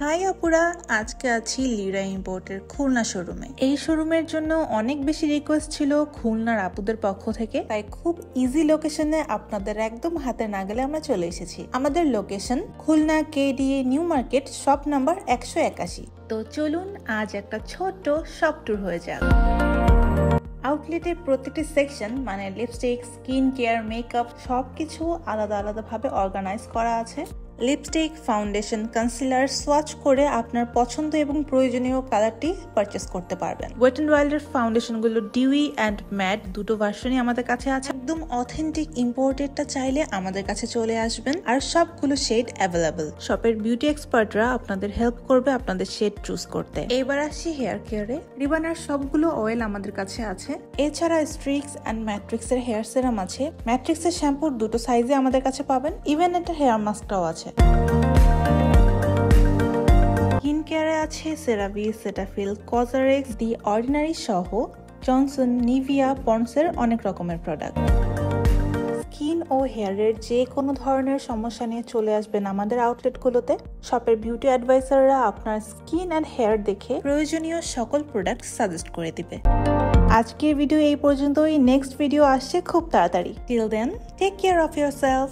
High আপুরা, আজকে আছি লিরা ইম্পোর্টের খুলনা শোরুমে। এই শোরুমের জন্য অনেক বেশি রিকোয়েস্ট ছিল খুলনার আপুদের পক্ষ থেকে, তাই খুব ইজি লোকেশনে আপনাদের একদম হাতে না গেলে আমরা চলে এসেছি। আমাদের location Khulna KDA new market, shop number 181। তো চলুন আজ একটা ছোট্ট শপ ট্যুর হয়ে যাক। আউটলেটের প্রতিটি সেকশন মানে লিপস্টিক, স্কিন কেয়ার, মেকআপ সবকিছু আলাদা আলাদা ভাবে অর্গানাইজ করা আছে। লিপস্টিক, ফাউন্ডেশন, কনসিলার সোয়াচ করে আপনার পছন্দ এবং প্রয়োজনীয় কালারটি পারচেস করতে পারবেন। ওয়েট এন্ড ওয়াইল্ডের ফাউন্ডেশনগুলো ডিউই অ্যান্ড ম্যাট দুটো ভার্সনই আমাদের কাছে আছে। একদম অথেন্টিক ইম্পোর্টেডটা চাইলে আমাদের কাছে চলে আসবেন, আর সবগুলো শেড অ্যাভেলেবল। শপের বিউটি এক্সপার্টরা আপনাদের হেল্প করবে আপনাদের শেড চুজ করতে। এবার আসি হেয়ার কেয়ারে। রিবানার সবগুলো অয়েল আমাদের কাছে আছে। এছাড়া স্ট্রিক্স অ্যান্ড ম্যাট্রিক্সের হেয়ার সিরাম আছে। ম্যাট্রিক্সের শ্যাম্পুর দুটো সাইজে আমাদের কাছে পাবেন। ইভেন একটা হেয়ার মাস্কটাও আছে। স্কিন কেয়ারে আছে সেরাভি, সেটাফিল, কজারেক্স, দি অর্ডিনারি সহ জনসন, নিভিয়া, পন্ডসের অনেক রকমের প্রোডাক্ট। স্কিন ও হেয়ারের যে কোনো ধরনের সমস্যা নিয়ে চলে আসবেন আমাদের আউটলেটগুলোতে। শপের বিউটি অ্যাডভাইসাররা আপনার স্কিন অ্যান্ড হেয়ার দেখে প্রয়োজনীয় সকল প্রোডাক্ট সাজেস্ট করে দিবে। আজকের ভিডিও এই পর্যন্তই। নেক্সট ভিডিও আসছে খুব তাড়াতাড়ি। Till then, take care of yourself.